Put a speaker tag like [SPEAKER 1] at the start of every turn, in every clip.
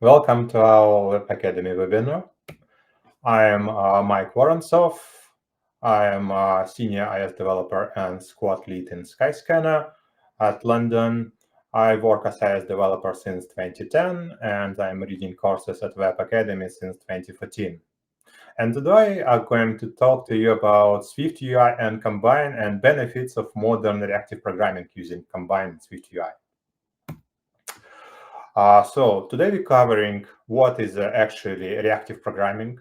[SPEAKER 1] Welcome to our Web Academy webinar. I am Mike Vorontsov. I am a senior iOS developer and squad lead in Skyscanner at London. I work as iOS developer since 2010, and I'm reading courses at Web Academy since 2014. And today I'm going to talk to you about SwiftUI and Combine and benefits of modern reactive programming using Combine and SwiftUI. So today we're covering what is actually reactive programming,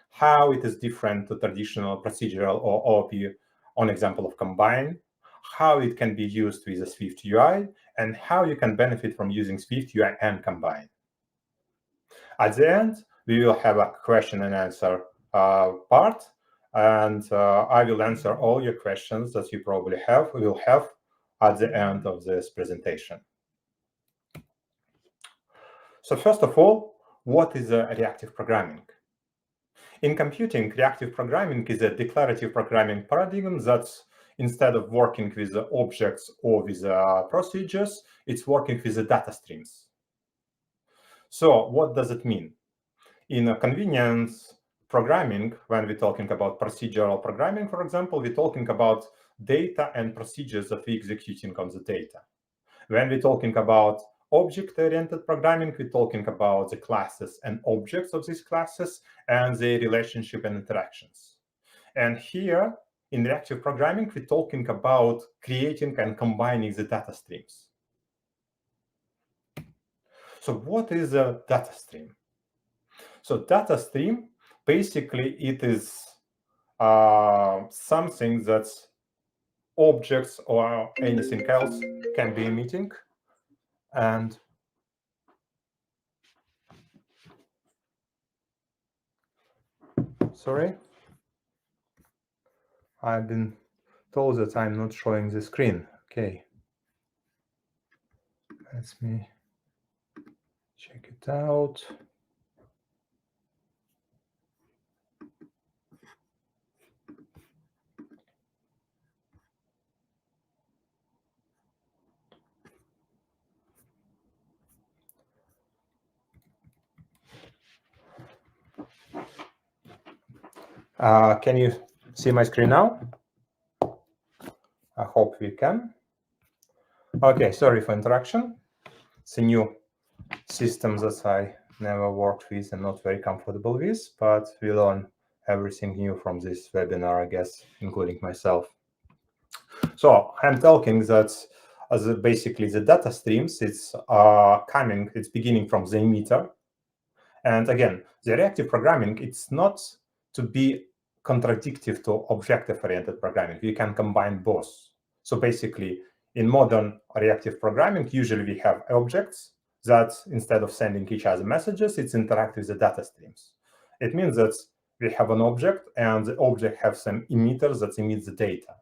[SPEAKER 1] how it is different to traditional procedural or OOP on example of Combine, how it can be used with a SwiftUI, and how you can benefit from using SwiftUI and Combine. At the end, we will have a question and answer part, and I will answer all your questions that you probably will have at the end of this presentation. So first of all, what is reactive programming? In computing, reactive programming is a declarative programming paradigm that's instead of working with objects or with procedures, it's working with the data streams. So what does it mean? In convenience programming, when we're talking about procedural programming, for example, we're talking about data and procedures that we're executing on the data. When we're talking about object-oriented programming, we're talking about the classes and objects of these classes and their relationship and interactions. And here, in reactive programming, we're talking about creating and combining the data streams. So what is a data stream? So data stream, basically, it is something that objects or anything else can be emitting. And sorry, I've been told that I'm not showing the screen. Okay, let me check it out. Can you see my screen now? I hope you can. Okay, sorry for interruption. It's a new system that I never worked with and not very comfortable with, but we learn everything new from this webinar, I guess, including myself. So I'm talking that as basically the data streams, it's beginning from the emitter. And again, the reactive programming, it's not to be contradictory to objective-oriented programming. We can combine both. So basically, in modern reactive programming, usually we have objects that instead of sending each other messages, it's interact with the data streams. It means that we have an object, and the object has some emitters that emit the data.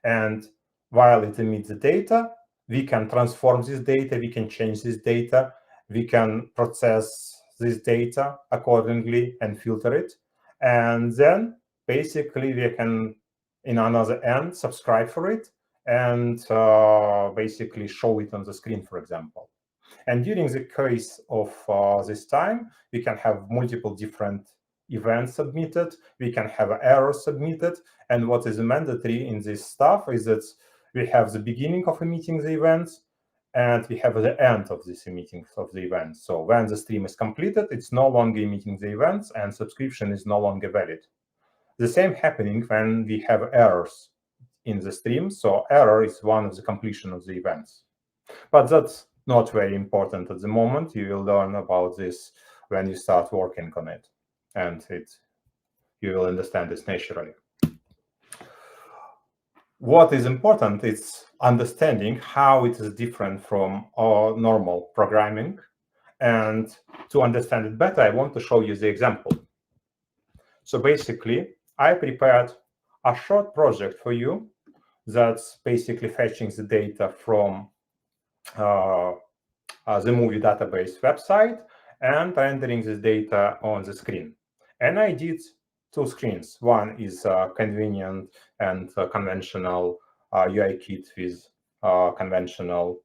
[SPEAKER 1] And while it emits the data, we can transform this data, we can change this data, we can process this data accordingly and filter it. And then basically we can, in another end, subscribe for it and basically show it on the screen, for example. And during the case of this time, we can have multiple different events submitted, we can have errors submitted, and what is mandatory in this stuff is that we have the beginning of emitting the events, and we have the end of this emitting of the events. So when the stream is completed, it's no longer emitting the events, and subscription is no longer valid. The same happening when we have errors in the stream. So error is one of the completion of the events. But that's not very important at the moment. You will learn about this when you start working on it, and you will understand this naturally. What is important is understanding how it is different from our normal programming. And to understand it better, I want to show you the example. So basically, I prepared a short project for you that's basically fetching the data from the movie database website and rendering this data on the screen. And I did two screens. One is convenient and conventional UI kit with conventional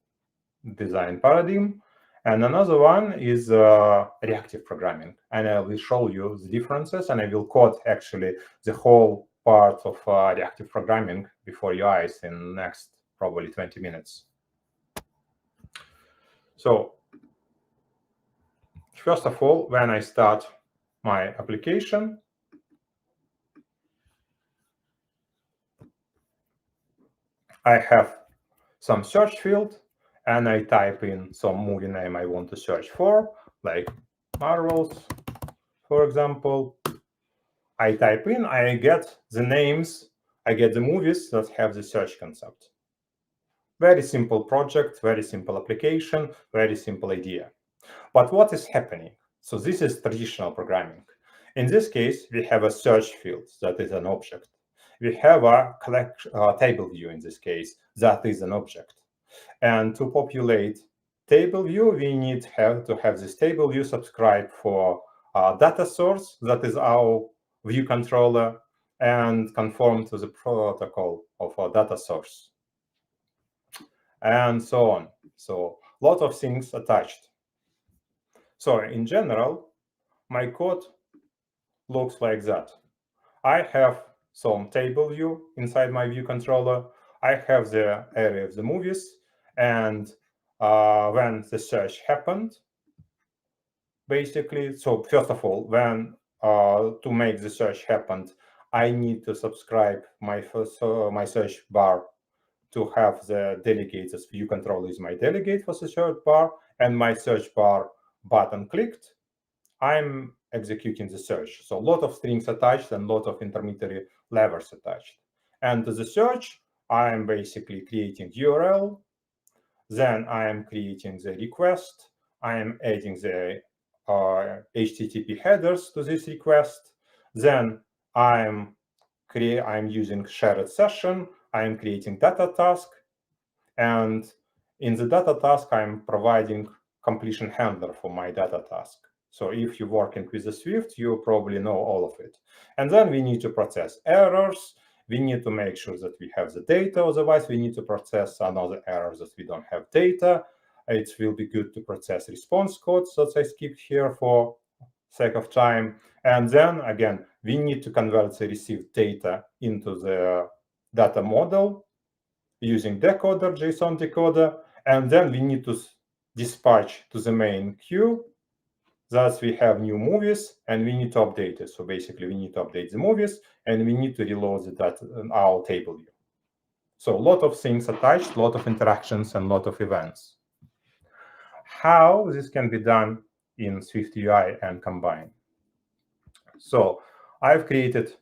[SPEAKER 1] design paradigm. And another one is reactive programming. And I will show you the differences, and I will code actually the whole part of reactive programming before your eyes in the next probably 20 minutes. So first of all, when I start my application, I have some search field, and I type in some movie name I want to search for, like Marvels, for example. I type in, I get the names, I get the movies that have the search concept. Very simple project, very simple application, very simple idea. But what is happening? So this is traditional programming. In this case, we have a search field that is an object. We have a table view in this case that is an object. And to populate table view, we need to have this table view subscribe for a data source that is our view controller and conform to the protocol of our data source, and so on. So a lot of things attached. So in general, my code looks like that. I have some table view inside my view controller. I have the area of the movies, and when the search happened, basically, so first of all, when to make the search happen, I need to subscribe my search bar to have the delegate as view controller is my delegate for the search bar, and my search bar button clicked, I'm executing the search. So a lot of strings attached and a lot of intermediary levers attached. And to the search, I'm basically creating URL. Then I am creating the request. I am adding the HTTP headers to this request. Then I'm using shared session. I'm creating data task. And in the data task, I'm providing completion handler for my data task. So if you're working with the Swift, you probably know all of it. And then we need to process errors. We need to make sure that we have the data. Otherwise, we need to process another errors that we don't have data. It will be good to process response codes that I skipped here for sake of time. And then again, we need to convert the received data into the data model using decoder, JSON decoder. And then we need to dispatch to the main queue that we have new movies and we need to update it. So basically, we need to update the movies and we need to reload the data in our table view. So a lot of things attached, a lot of interactions, and a lot of events. How this can be done in SwiftUI and Combine? So I've created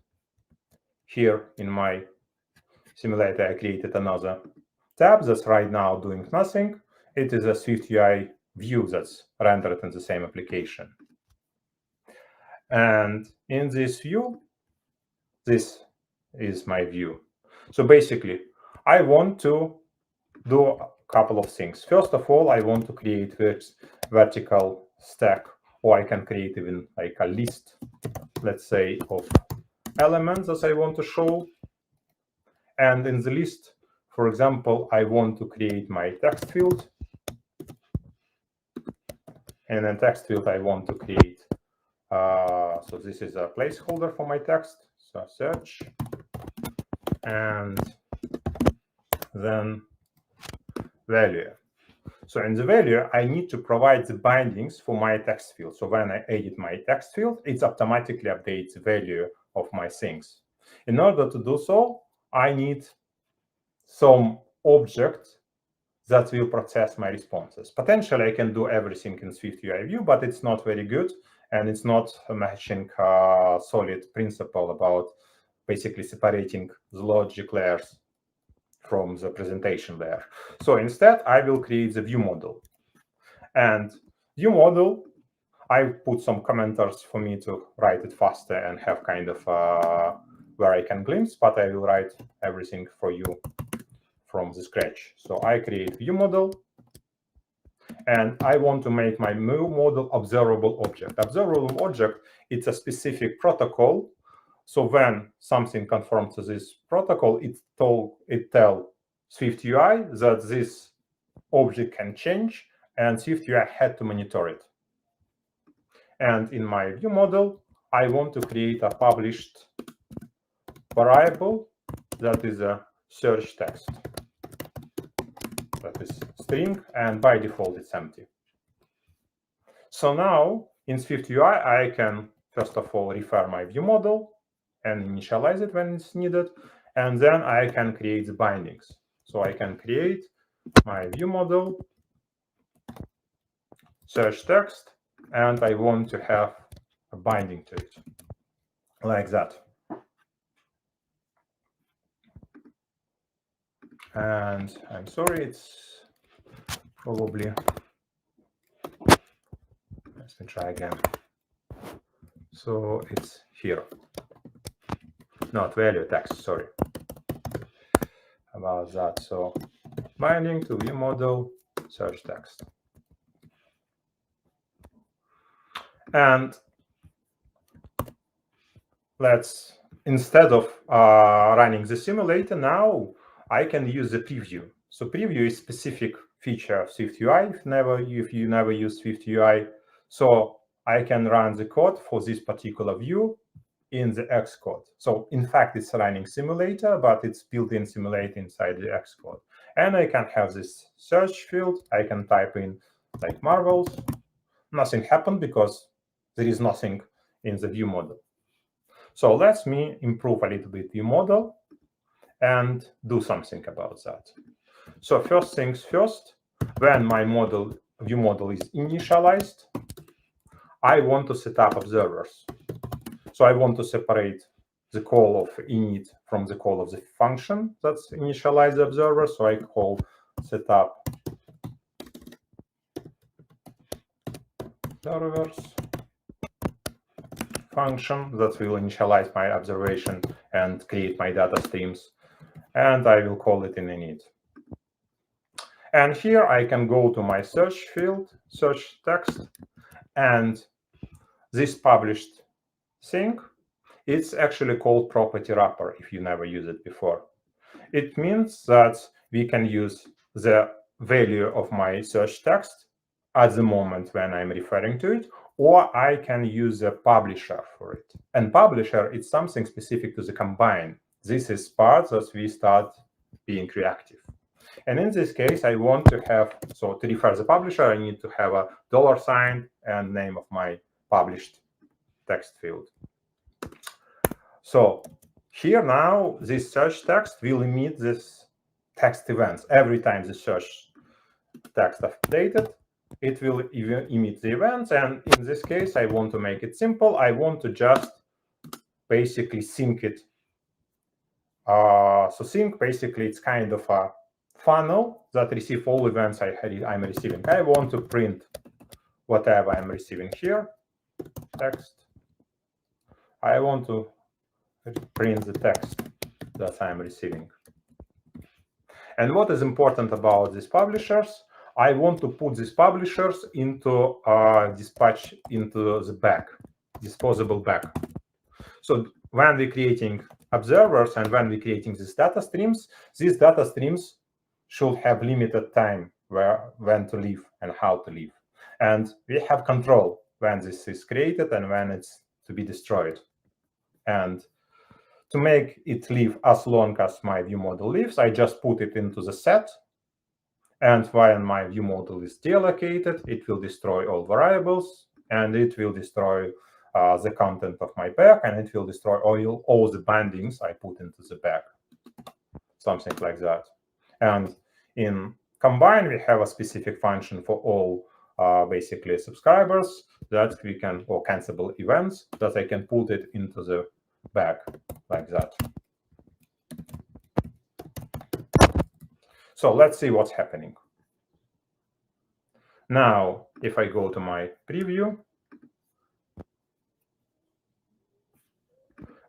[SPEAKER 1] here in my simulator, I created another tab that's right now doing nothing. It is a SwiftUI view that's rendered in the same application. And in this view, this is my view. So basically, I want to do a couple of things. First of all, I want to create this vertical stack, or I can create even like a list, let's say, of elements that I want to show. And in the list, for example, I want to create my text field. And in text field, I want to create, so this is a placeholder for my text. So search, and then value. So in the value, I need to provide the bindings for my text field. So when I edit my text field, it automatically updates the value of my things. In order to do so, I need some object that will process my responses. Potentially, I can do everything in SwiftUI view, but it's not very good, and it's not matching a solid principle about basically separating the logic layers from the presentation layer. So instead, I will create the view model. And view model, I put some commenters for me to write it faster and have kind of where I can glimpse, but I will write everything for you from the scratch. So I create view model, and I want to make my view model observable object. Observable object, it's a specific protocol. So when something conforms to this protocol, it tells SwiftUI that this object can change and SwiftUI had to monitor it. And in my view model, I want to create a published variable that is a search text. That is string, and by default it's empty. So now in SwiftUI, I can first of all refer my view model and initialize it when it's needed, and then I can create the bindings. So I can create my view model search text, and I want to have a binding to it, like that. And I'm sorry, it's probably, let me try again. So it's here, not value text, sorry about that. So binding to view model search text. And let's, instead of running the simulator, now I can use the preview. So preview is specific feature of SwiftUI if you never use SwiftUI. So I can run the code for this particular view in the Xcode. So in fact, it's running simulator, but it's built-in simulator inside the Xcode. And I can have this search field. I can type in like marbles. Nothing happened because there is nothing in the view model. So let me improve a little bit view model and do something about that. So first things first, when my view model is initialized, I want to set up observers. So I want to separate the call of init from the call of the function that's initialize the observer. So I call setup observers function that will initialize my observation and create my data streams. And I will call it in init. And here I can go to my search field, search text, and this published thing, it's actually called property wrapper if you never used it before. It means that we can use the value of my search text at the moment when I'm referring to it, or I can use a publisher for it. And publisher is something specific to the Combine. This is part that we start being reactive. And in this case, I want to have, so to refer the publisher, I need to have a $sign and name of my published text field. So here now, this search text will emit this text events. Every time the search text updated, it will emit the events. And in this case, I want to make it simple. I want to just basically sync it. So sync, basically, it's kind of a funnel that receives all events I'm receiving. I want to print whatever I'm receiving here, text. I want to print the text that I'm receiving. And what is important about these publishers, I want to put these publishers into dispatch into the bag, disposable bag. So when we're creating observers and when we're creating these data streams should have limited time when to leave and how to leave. And we have control when this is created and when it's to be destroyed. And to make it live as long as my view model lives, I just put it into the set. And when my view model is deallocated, it will destroy all variables, and it will destroy the content of my bag, and it will destroy all the bindings I put into the bag, something like that. And in Combine, we have a specific function for all basically subscribers that we can, or cancelable events, that I can put it into the bag like that. So let's see what's happening. Now, if I go to my preview,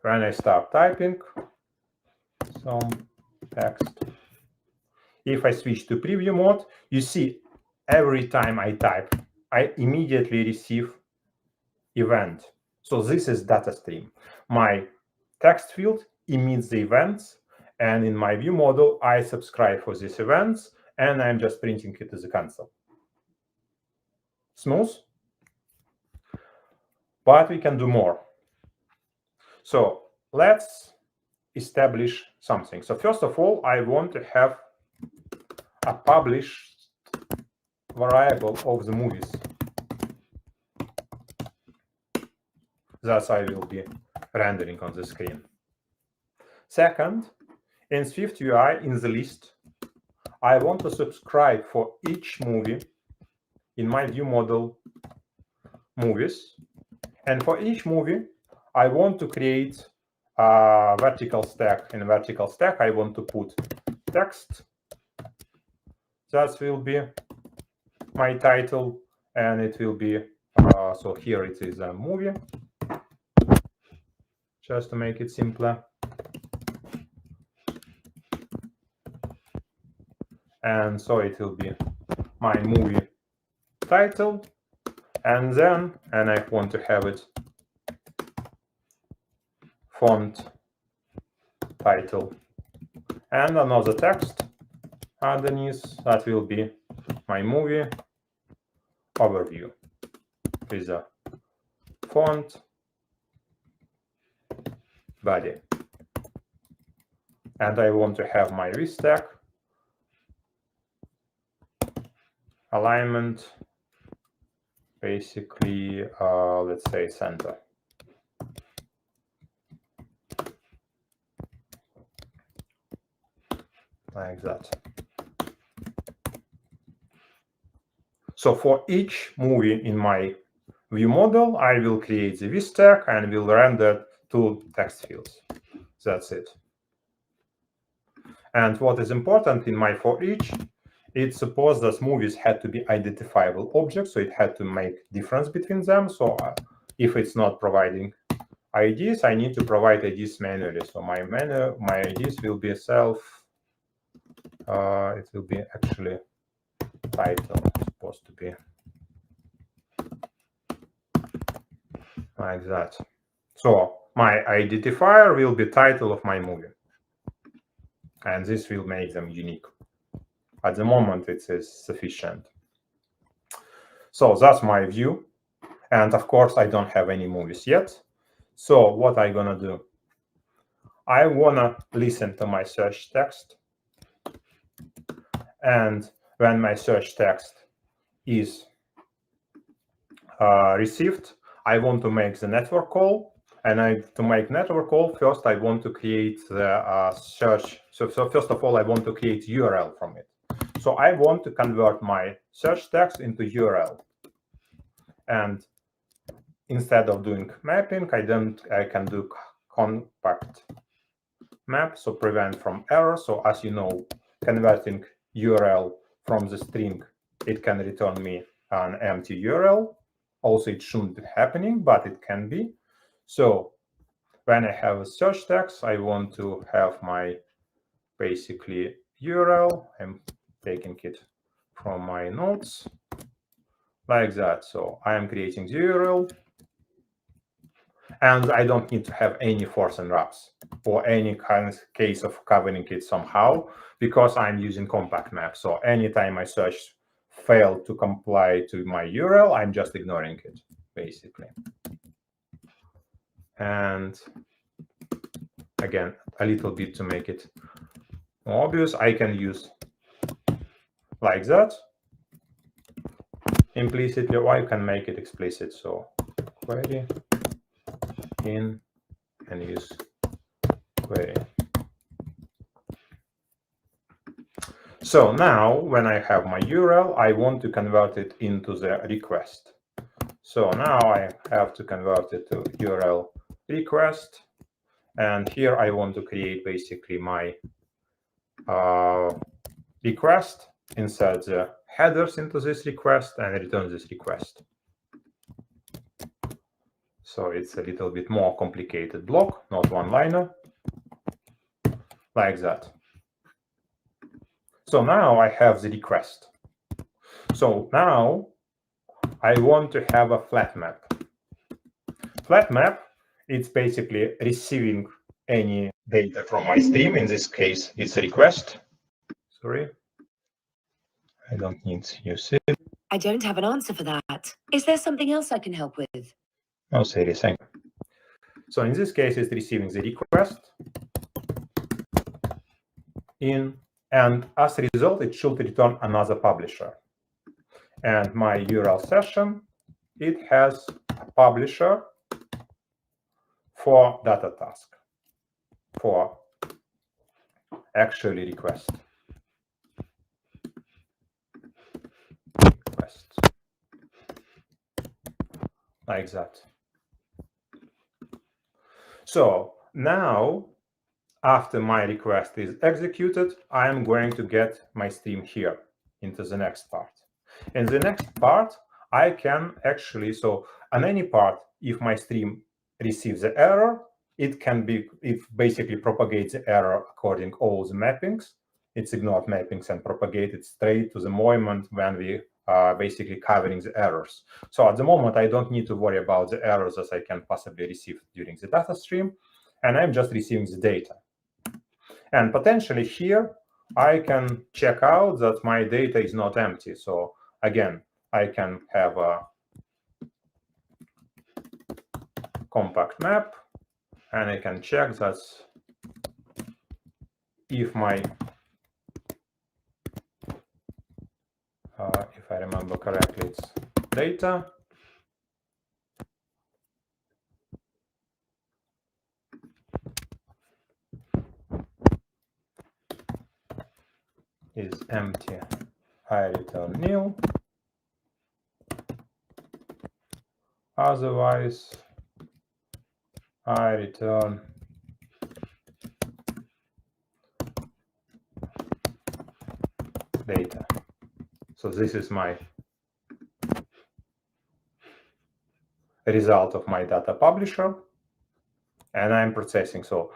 [SPEAKER 1] when I start typing some text, if I switch to preview mode, you see every time I type, I immediately receive event. So this is data stream. My text field emits the events, and in my view model, I subscribe for these events, and I'm just printing it as a console. smooth, but we can do more. So let's establish something. So first of all, I want to have a published variable of the movies that I will be rendering on the screen. Second, in SwiftUI, in the list, I want to subscribe for each movie in my view model movies. And for each movie, I want to create a vertical stack. In a vertical stack, I want to put text. That will be my title, and it will be, so here it is a movie, just to make it simpler. And so it will be my movie title, and then, and I want to have it font title, and another text underneath that will be my movie overview with a font body. And I want to have my v-stack alignment, basically, let's say center. Like that. So for each movie in my view model, I will create the v-stack and will render two text fields. That's it. And what is important in my for each, it supposes that movies had to be identifiable objects, so it had to make difference between them. So if it's not providing IDs, I need to provide IDs manually. So my IDs will be self. It will be actually title, supposed to be like that. So my identifier will be title of my movie, and this will make them unique. At the moment, it is sufficient. So that's my view, and of course, I don't have any movies yet. So what I'm gonna do? I wanna listen to my search text, and when my search text is received, I want to make the network call. And to make network call, first I want to create the search. So first of all, I want to create URL from it. So I want to convert my search text into URL. And instead of doing mapping, I can do compact map, so prevent from error. So as you know, converting URL from the string, it can return me an empty URL. Also, it shouldn't be happening, but it can be. So when I have a search text, I want to have my basically URL. I'm taking it from my notes like that. So I am creating the URL, and I don't need to have any force and wraps or any kind of case of covering it somehow, because I'm using compact map. So anytime I search failed to comply to my URL, I'm just ignoring it, basically. And again, a little bit to make it more obvious, I can use like that implicitly, or I can make it explicit. So query in and use query. So now when I have my URL, I want to convert it into the request. So now I have to convert it to URL request. And here I want to create basically my request, insert the headers into this request, and return this request. So it's a little bit more complicated block, not one-liner, like that. So now I have the request. So now I want to have a flat map. Flat map, it's basically receiving any data from my stream. In this case, it's a request. Sorry, I don't need to use it.
[SPEAKER 2] I don't have an answer for that. Is there something else I can help with?
[SPEAKER 1] No, Siri, thank you. So in this case, it's receiving the request in, and as a result, it should return another publisher. And my URL session, it has a publisher for data task, for actually request. Like that. So now, after my request is executed, I am going to get my stream here into the next part. In the next part, I can actually, so on any part, if my stream receives the error, it basically propagates the error according to all the mappings. It's ignored mappings and propagated straight to the moment when we are basically covering the errors. So at the moment, I don't need to worry about the errors as I can possibly receive during the data stream, and I'm just receiving the data. And potentially here, I can check out that my data is not empty. So again, I can have a compact map, and I can check that if my, if I remember correctly, it's data. Is empty, I return nil. Otherwise, I return data. So this is my result of my data publisher, and I'm processing. So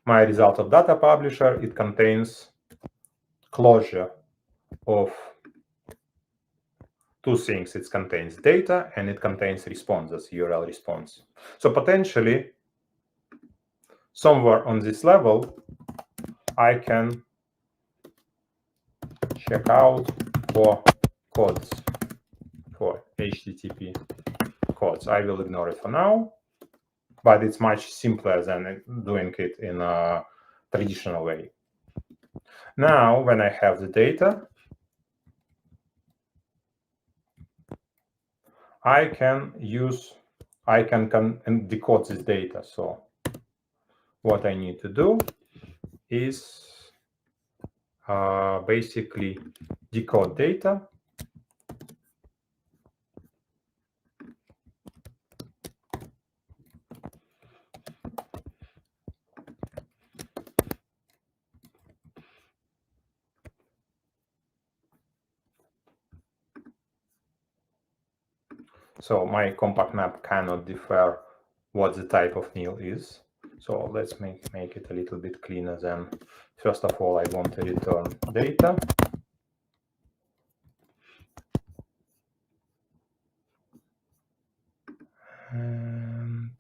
[SPEAKER 1] my result of data publisher, it contains closure of two things. It contains data and it contains response, that's URL response. So potentially, somewhere on this level, I can check out for codes, for HTTP codes. I will ignore it for now, but it's much simpler than doing it in a traditional way. Now, when I have the data, I can decode this data. So what I need to do is basically decode data. So my compact map cannot differ what the type of nil is. So let's make it a little bit cleaner then. First of all, I want to return data. And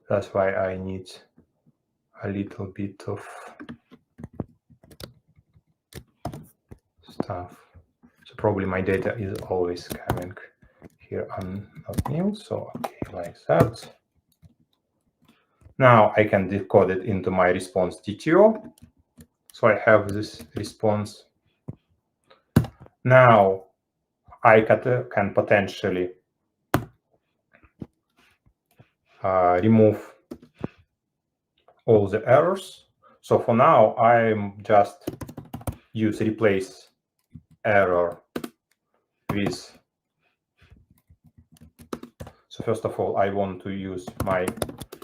[SPEAKER 1] that's why I need a little bit of stuff. So probably my data is always coming here on not nil. So okay, like that. Now I can decode it into my response DTO. So I have this response. Now I can potentially remove all the errors. So for now, I'm just use replace error with. So first of all, I want to use my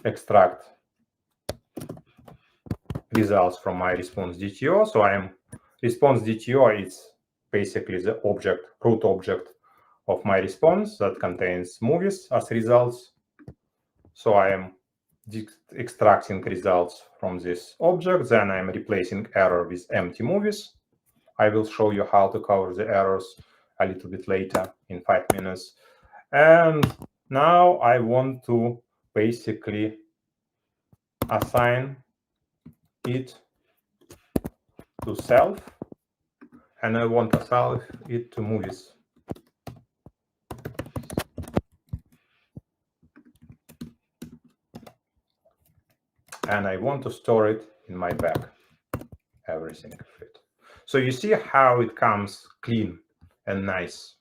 [SPEAKER 1] extract results from my response DTO. So response DTO is basically the root object of my response that contains movies as results. So I am extracting results from this object. Then I'm replacing error with empty movies. I will show you how to cover the errors a little bit later in 5 minutes. And now I want to basically assign it to self. and I want to save it to movies. And I want to store it in my bag, everything of it. So you see how it comes clean and nice.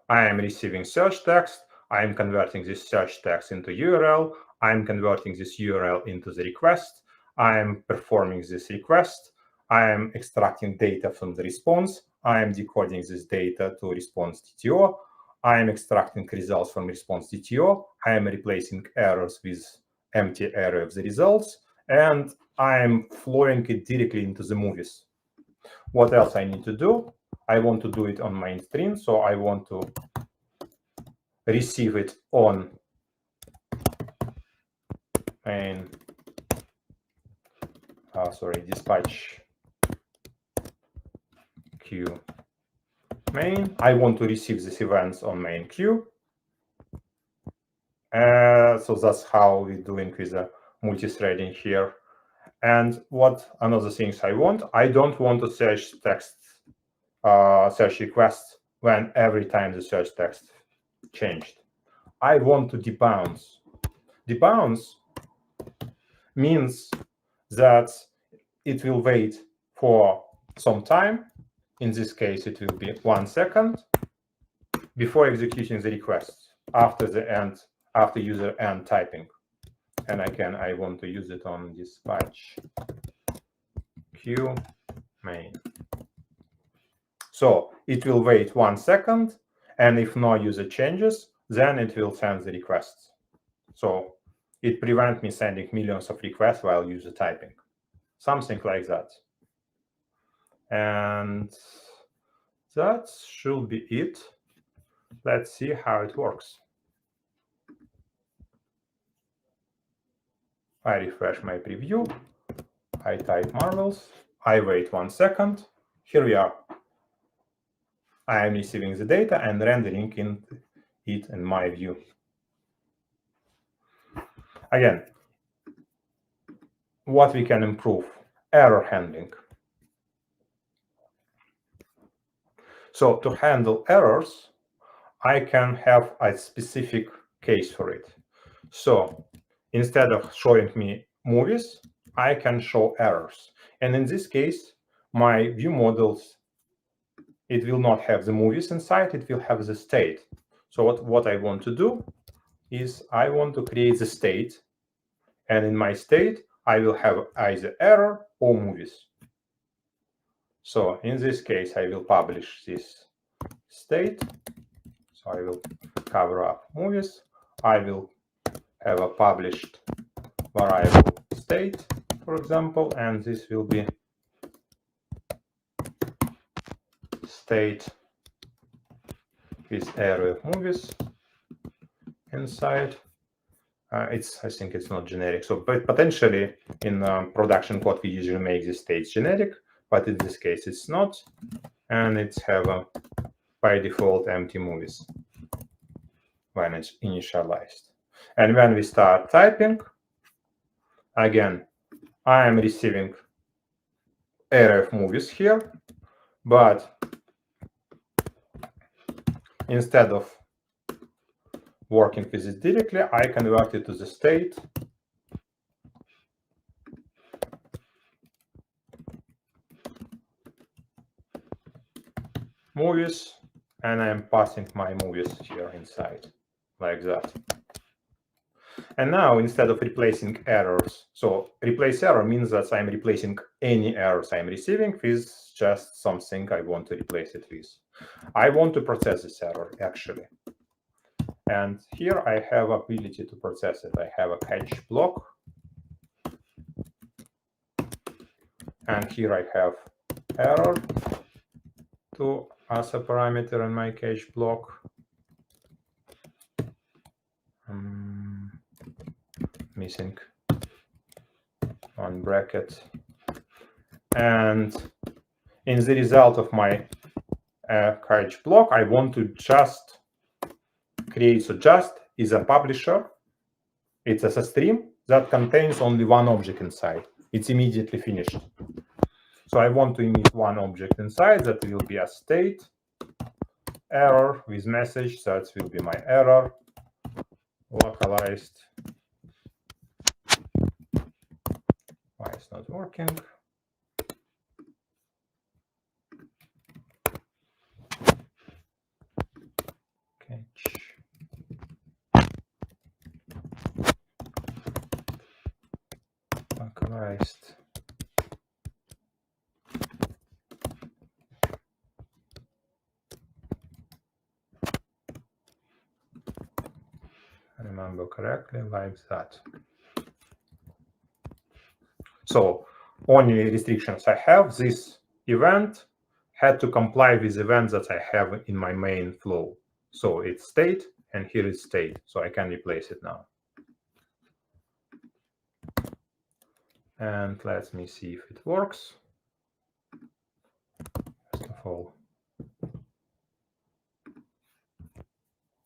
[SPEAKER 1] I am receiving search text. I am converting this search text into URL. I am converting this URL into the request. I am performing this request. I am extracting data from the response. I am decoding this data to response DTO. I am extracting results from response DTO. I am replacing errors with empty array of the results. And I am flowing it directly into the movies. What else I need to do? I want to do it on main stream, so I want to receive it on main, dispatch queue main. I want to receive these events on main queue. So that's how we're doing with the multi-threading here. And what another things I don't want to search text, search requests when every time the search text changed. I want to debounce. Debounce means that it will wait for some time. In this case, it will be 1 second before executing the request after user end typing. And I want to use it on dispatch queue main. So it will wait 1 second, and if no user changes, then it will send the requests. So it prevents me sending millions of requests while user typing, something like that. And that should be it. Let's see how it works. I refresh my preview. I type marvels. I wait 1 second. Here we are. I am receiving the data and rendering it in my view. Again, what we can improve? Error handling. So to handle errors, I can have a specific case for it. So instead of showing me movies, I can show errors. And in this case, my view models, it will not have the movies inside, it will have the state. So what I want to do is I want to create the state. And in my state, I will have either error or movies. So in this case, I will publish this state. So I will cover up movies. I will have a published variable state, for example, and this will be state with array of movies inside. I think it's not generic. So, but potentially in production code, we usually make the states generic, but in this case, it's not. And it's have a by default empty movies when it's initialized. And when we start typing, again, I am receiving array of movies here, but instead of working with it directly, I convert it to the state. Movies, and I'm passing my movies here inside, like that. And now, instead of replacing errors, so replace error means that I'm replacing any errors I'm receiving with just something I want to replace it with. I want to process this error, actually. And here I have ability to process it. I have a catch block. And here I have error to as a parameter in my catch block. Missing one bracket. And in the result of my catch block, I want to just create, so just is a publisher. It's a stream that contains only one object inside. It's immediately finished. So I want to emit one object inside that will be a state error with message. So that will be my error localized. Why it's not working? Catch. Localized. Remember correctly, like that. So only restrictions I have, this event had to comply with events that I have in my main flow. So it's state, and here is state. So I can replace it now. And let me see if it works. First of all,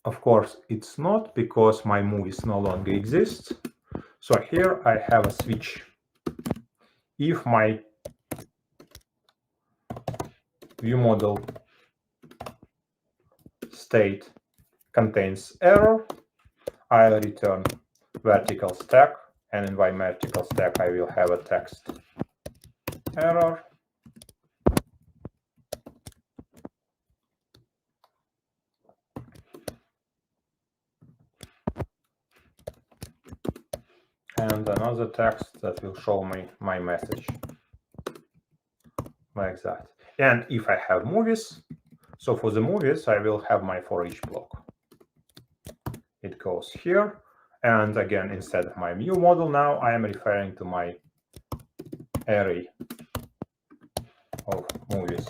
[SPEAKER 1] of course, it's not, because my movies no longer exist. So here I have a switch. If my view model state contains error, I'll return vertical stack, and in my vertical stack I will have a text error. And another text that will show me my message, like that. And if I have movies, so for the movies, I will have my for each block. It goes here. And again, instead of my view model, now I am referring to my array of movies.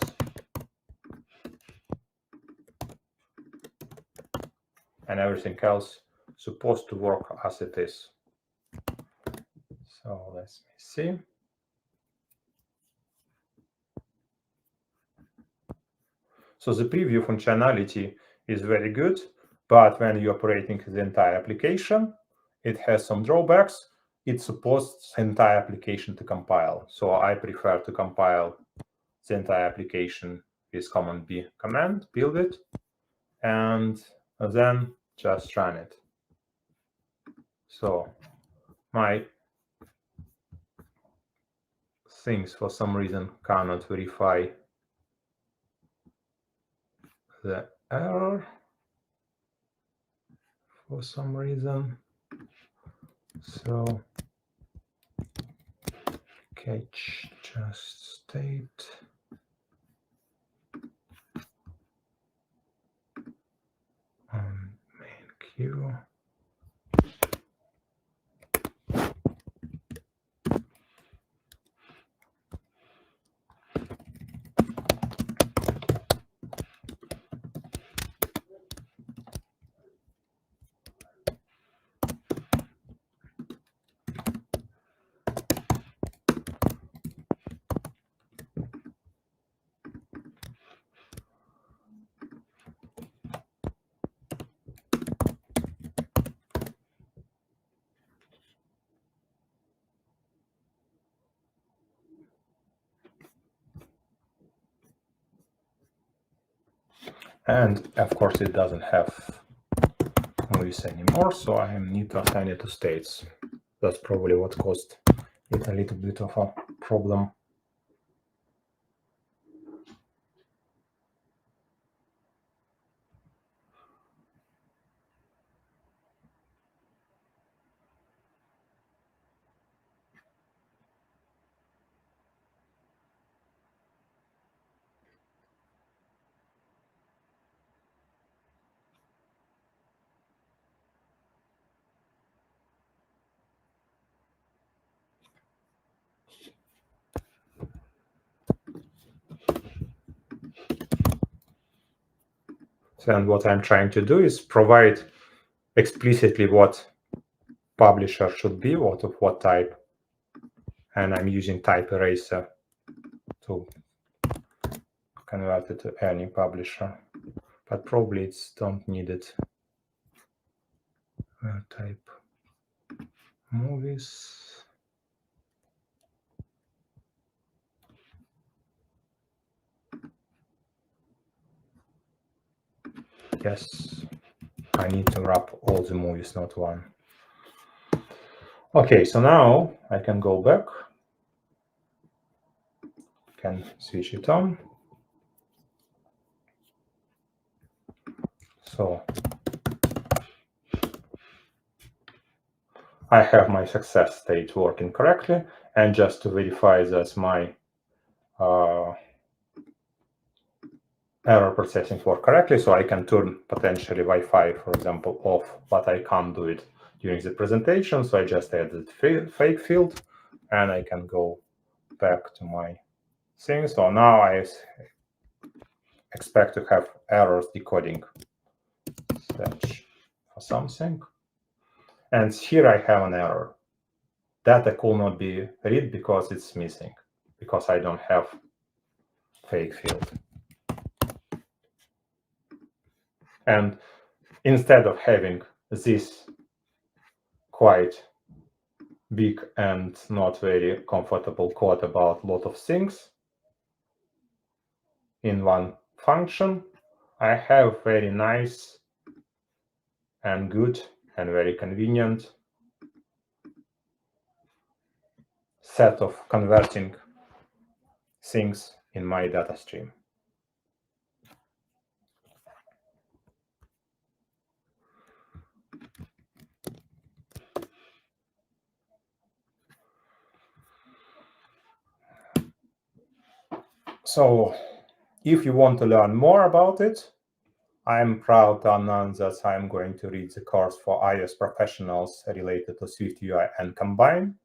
[SPEAKER 1] And everything else supposed to work as it is. So let me see. So the preview functionality is very good, but when you're operating the entire application, it has some drawbacks. It's supposed the entire application to compile. So I prefer to compile the entire application with command B command, build it, and then just run it. So my things for some reason cannot verify the error for some reason. So catch just state on main queue. And of course, it doesn't have movies anymore, so I need to assign it to states. That's probably what caused it a little bit of a problem. And what I'm trying to do is provide explicitly what publisher should be, what of what type. And I'm using type eraser to convert it to any publisher. But probably it's don't need it. Type movies. guess I need to wrap all the movies, not one. Okay, so now I can go back, can switch it on. So I have my success state working correctly, and just to verify that my error processing work correctly, so I can turn potentially Wi-Fi, for example, off, but I can't do it during the presentation. So I just added fake field, and I can go back to my thing. So now I expect to have errors decoding search for something. And here I have an error. Data could not be read because it's missing, because I don't have fake field. And instead of having this quite big and not very comfortable code about a lot of things in one function, I have very nice and good and very convenient set of converting things in my data stream. So if you want to learn more about it, I'm proud to announce that I'm going to read the course for iOS professionals related to SwiftUI and Combine,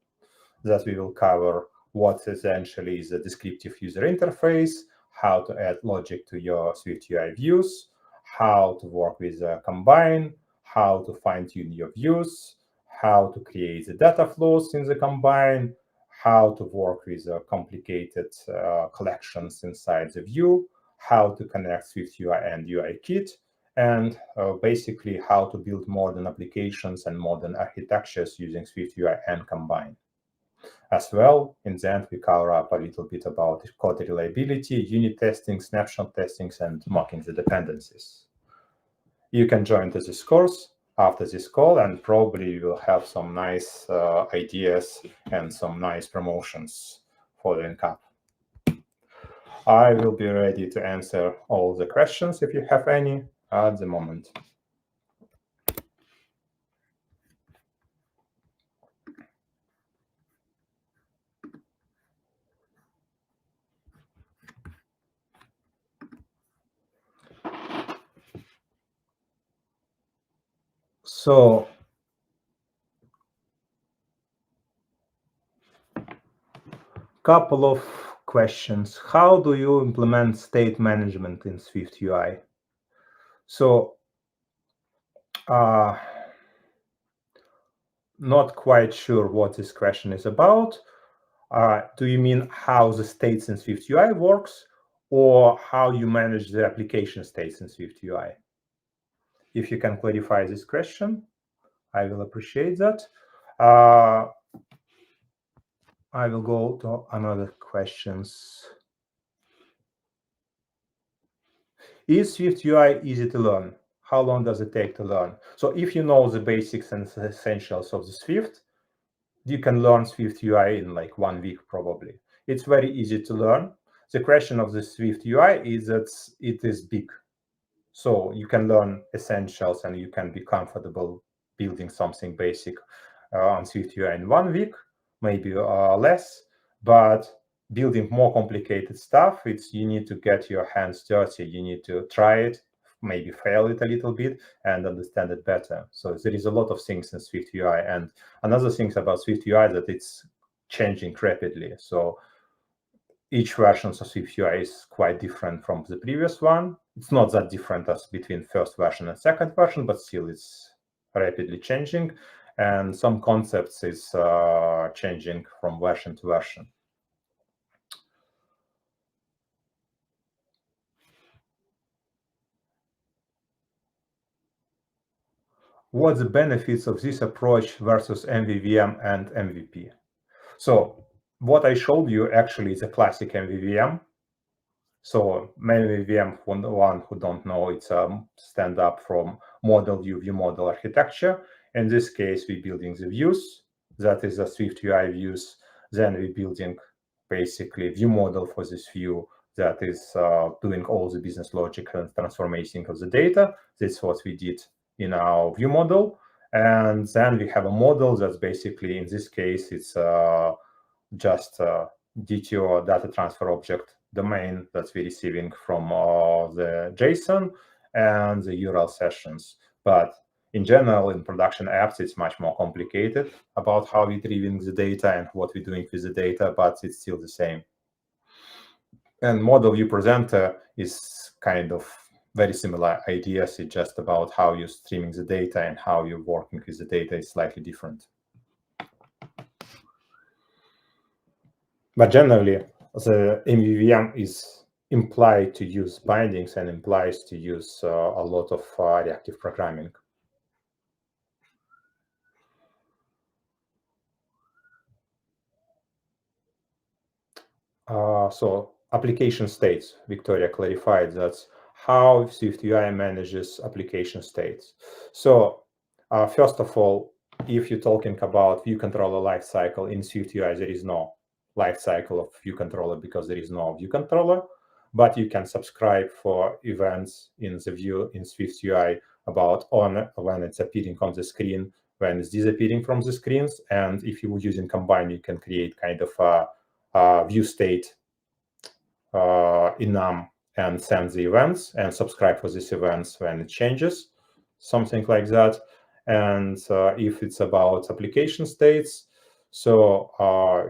[SPEAKER 1] that we will cover what essentially is a descriptive user interface, how to add logic to your SwiftUI views, how to work with Combine, how to fine-tune your views, how to create the data flows in the Combine, how to work with complicated collections inside the view, how to connect SwiftUI and UIKit, and basically how to build modern applications and modern architectures using SwiftUI and Combine. As well, in the end, we cover up a little bit about code reliability, unit testing, snapshot testings, and mocking the dependencies. You can join to this course after this call, and probably you will have some nice ideas and some nice promotions following up. I will be ready to answer all the questions if you have any at the moment. So couple of questions. How do you implement state management in SwiftUI? So not quite sure what this question is about. Do you mean how the states in SwiftUI works, or how you manage the application states in SwiftUI? If you can clarify this question, I will appreciate that. I will go to another questions. Is SwiftUI easy to learn? How long does it take to learn? So if you know the basics and the essentials of the Swift, you can learn SwiftUI in like 1 week, probably. It's very easy to learn. The question of the SwiftUI is that it is big. So you can learn essentials and you can be comfortable building something basic on SwiftUI in 1 week, maybe less. But building more complicated stuff, you need to get your hands dirty. You need to try it, maybe fail it a little bit, and understand it better. So there is a lot of things in SwiftUI. And another thing about SwiftUI that it's changing rapidly. So each version of SwiftUI is quite different from the previous one. It's not that different as between first version and second version, but still it's rapidly changing. And some concepts is changing from version to version. What the benefits of this approach versus MVVM and MVP? So what I showed you actually is a classic MVVM. So main VM, for the one who don't know, it's a stand up from model view model architecture. In this case, we're building the views. That is a SwiftUI views. Then we're building basically view model for this view that is doing all the business logic and transformation of the data. That's what we did in our view model. And then we have a model that's basically, in this case, it's just DTO data transfer object domain that we're receiving from the JSON and the URL sessions. But in general, in production apps, it's much more complicated about how we're retrieving the data and what we're doing with the data, but it's still the same. And model view presenter is kind of very similar ideas. It's just about how you're streaming the data and how you're working with the data is slightly different. But generally, the MVVM is implied to use bindings and implies to use a lot of reactive programming. So application states, Victoria clarified that's how SwiftUI manages application states. So first of all, if you're talking about view controller lifecycle in SwiftUI, there is no lifecycle of view controller because there is no view controller, but you can subscribe for events in the view in SwiftUI about when it's appearing on the screen, when it's disappearing from the screens. And if you were using Combine, you can create kind of a view state in num and send the events and subscribe for these events when it changes, something like that. And if it's about application states, so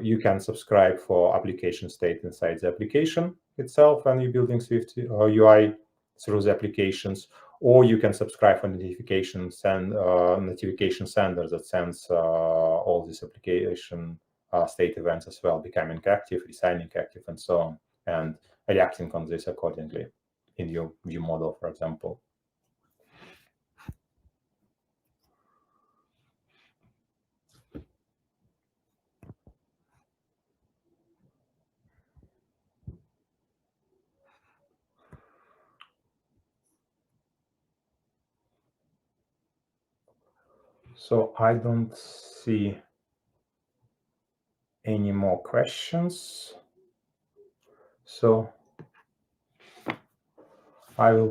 [SPEAKER 1] you can subscribe for application state inside the application itself when you're building Swift UI through the applications, or you can subscribe for notifications and notification sender that sends all these application state events as well, becoming active, resigning active, and so on, and reacting on this accordingly in your view model, for example. So I don't see any more questions. So I will